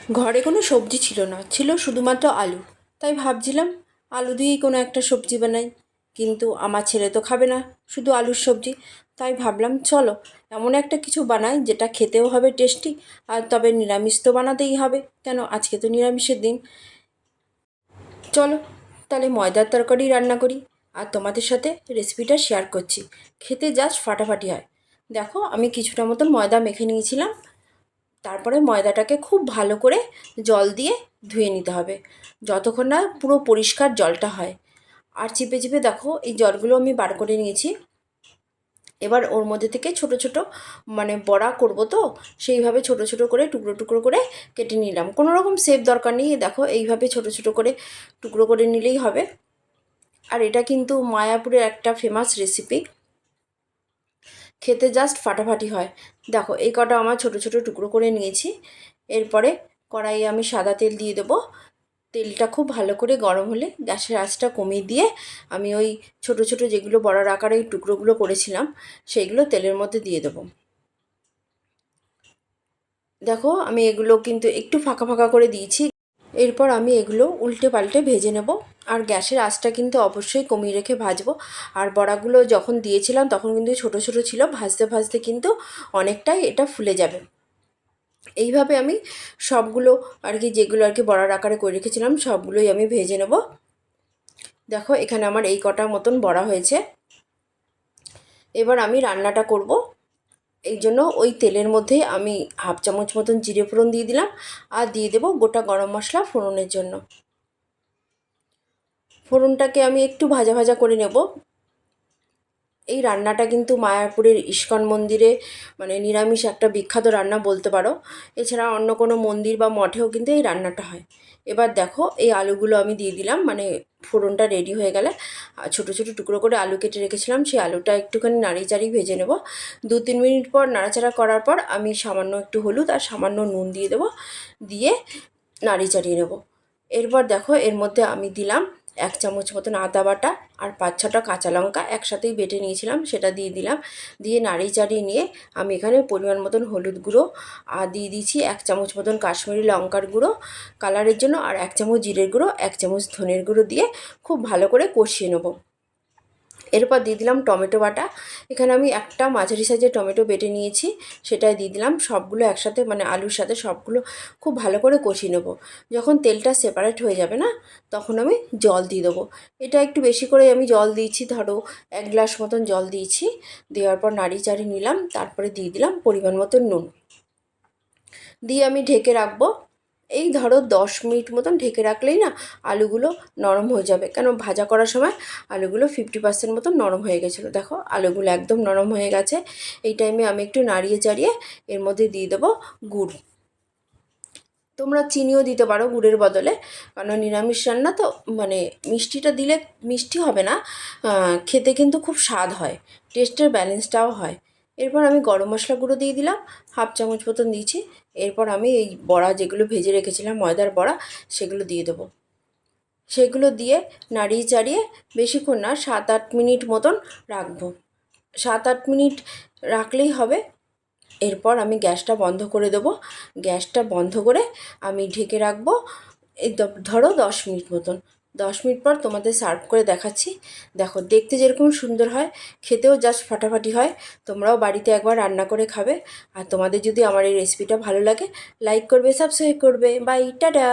ঘরে কোনো সবজি ছিল না, ছিল শুধুমাত্র আলু। তাই ভাবছিলাম আলু দিয়েই কোনো একটা সবজি বানাই, কিন্তু আমার ছেলে তো খাবে না শুধু আলুর সবজি। তাই ভাবলাম চলো এমন একটা কিছু বানাই যেটা খেতেও হবে টেস্টি, আর তবে নিরামিষ তো বানাতেই হবে, কেন আজকে তো নিরামিষের দিন। চলো তাহলে ময়দার তরকারি রান্না করি, আর তোমাদের সাথে রেসিপিটা শেয়ার করছি। খেতে জাস্ট ফাটাফাটি হয়। দেখো আমি কিছুটা মতন ময়দা মেখে নিয়েছিলাম। তারপরে ময়দাটাকে খুব ভালো করে জল দিয়ে ধুয়ে নিতে হবে, যতক্ষণ না পুরো পরিষ্কার জলটা হয়। আর চিপে চিপে দেখো এই জলগুলো আমি বার করে নিয়েছি। এবার ওর মধ্যে থেকে ছোট ছোট বড়া করব, তো সেইভাবে ছোট ছোট করে টুকরো টুকরো করে কেটে নিলাম। কোনো রকম শেপ দরকার নেই, দেখো এইভাবে ছোট ছোট করে টুকরো করে নিলেই হবে। আর এটা কিন্তু মায়াপুরের একটা ফেমাস রেসিপি, খেতে জাস্ট ফাটাফাটি হয়। দেখো এই কটা আমার ছোট ছোট টুকরো করে নিয়েছি। এরপরে কড়াইয়ে আমি সাদা তেল দিয়ে দেবো। তেলটা খুব ভালো করে গরম হলে গ্যাসের আঁচটা কমিয়ে দিয়ে আমি ওই ছোট ছোট যেগুলো বড়ার আকারে ওই টুকরোগুলো করেছিলাম সেইগুলো তেলের মধ্যে দিয়ে দেবো। দেখো আমি এগুলো কিন্তু একটু ফাঁকা ফাঁকা করে দিয়েছি। এরপর আমি এগুলো উল্টে পাল্টে ভেজে নেব। আর গ্যাসের আঁচটা কিন্তু অবশ্যই কমিয়ে রেখে ভাজবো। আর বড়াগুলো যখন দিয়েছিলাম তখন কিন্তু ছোট ছোট ছিল, ভাজতে ভাজতে কিন্তু অনেকটাই এটা ফুলে যাবে। এইভাবে আমি সবগুলো আর কি, যেগুলো আর কি বড়ার আকারে করে রেখেছিলাম সবগুলোই আমি ভেজে নেব। দেখো এখানে আমার এই কটা মতন বড়া হয়েছে। এবার আমি রান্নাটা করব, এই জন্য ওই তেলের মধ্যে আমি হাফ চামচ মতন জিরে ফোড়ন দিয়ে দিলাম, আর দিয়ে দেবো গোটা গরম মশলা ফোড়নের জন্য। ফোড়নটাকে আমি একটু ভাজা ভাজা করে নেব। এই রান্নাটা কিন্তু মায়াপুরের ইস্কন মন্দিরে নিরামিষ একটা বিখ্যাত রান্না বলতে পারো। এছাড়া অন্য কোনো মন্দির বা মঠেও কিন্তু এই রান্নাটা হয়। এবার দেখো এই আলুগুলো আমি দিয়ে দিলাম, ফোড়নটা রেডি হয়ে গেলে ছোটো ছোটো টুকরো করে আলু কেটে রেখেছিলাম, সেই আলুটা একটুখানি নাড়িয়ে চাড়িয়ে ভেজে নেব। 2-3 মিনিট পর নাড়াচাড়া করার পর আমি সামান্য একটু হলুদ আর সামান্য নুন দিয়ে দেবো, দিয়ে নাড়িয়ে চাড়িয়ে নেব। এরপর দেখো এর মধ্যে আমি দিলাম 1 চামচ মতন আদা বাটা, আর 5-6টা কাঁচা লঙ্কা একসাথেই বেটে নিয়েছিলাম সেটা দিয়ে দিলাম। দিয়ে নাড়িয়ে চাড়িয়ে নিয়ে আমি এখানে পরিমাণ মতন হলুদ গুঁড়ো আর দিয়ে দিচ্ছি 1 চামচ মতন কাশ্মীরি লঙ্কার গুঁড়ো কালারের জন্য, আর 1 চামচ জিরের গুঁড়ো, 1 চামচ ধনের গুঁড়ো দিয়ে খুব ভালো করে কষিয়ে নেব। এরপর দিয়ে দিলাম টমেটো বাটা। এখানে আমি একটা মাঝারি সাইজের টমেটো বেটে নিয়েছি, সেটাই দিয়ে দিলাম। সবগুলো একসাথে আলুর সাথে সবগুলো খুব ভালো করে কষিয়ে নেব। যখন তেলটা সেপারেট হয়ে যাবে না, তখন আমি জল দিয়ে দেবো। এটা একটু বেশি করে আমি জল দিয়েছি, ধরো 1 গ্লাস মতন জল দিয়েছি। দেওয়ার পর নাড়িয়ে চাড়িয়ে নিলাম, তারপরে দিয়ে দিলাম পরিমাণ মতন নুন, দিয়ে আমি ঢেকে রাখবো। এই ধরো 10 মিনিট মতন ঢেকে রাখলেই না আলুগুলো নরম হয়ে যাবে, কেন ভাজা করার সময় আলুগুলো 50% মতন নরম হয়ে গেছিলো। দেখো আলুগুলো একদম নরম হয়ে গেছে। এই টাইমে আমি একটু নাড়িয়ে চাড়িয়ে এর মধ্যে দিয়ে দেবো গুড়। তোমরা চিনিও দিতে পারো গুড়ের বদলে, কারণ নিরামিষ রান্না তো মিষ্টিটা দিলে মিষ্টি হবে না, খেতে কিন্তু খুব স্বাদ হয়, টেস্টের ব্যালেন্সটাও হয়। এরপর আমি গরম মশলা গুঁড়ো দিয়ে দিলাম, হাফ চামচ মতন দিয়েছি। এরপর আমি এই বড়া যেগুলো ভেজে রেখেছিলাম ময়দার বড়া, সেগুলো দিয়ে দেবো। সেগুলো দিয়ে নাড়িয়ে চাড়িয়ে বেশিক্ষণ না 7-8 মিনিট মতন রাখবো। 7-8 মিনিট রাখলেই হবে। এরপর আমি গ্যাসটা বন্ধ করে দেবো। গ্যাসটা বন্ধ করে আমি ঢেকে রাখবো এই ধরো 10 মিনিট মতন। 10 মিনিট পর তোমাদের সার্ভ করে দেখাচ্ছি। দেখো দেখতে যেরকম সুন্দর হয়, খেতেও জাস্ট ফাটাফাটি হয়। তোমরাও বাড়িতে একবার রান্না করে খাবে। আর তোমাদের যদি আমার এই রেসিপিটা ভালো লাগে, লাইক করবে, সাবস্ক্রাইব করবে। Bye, tata.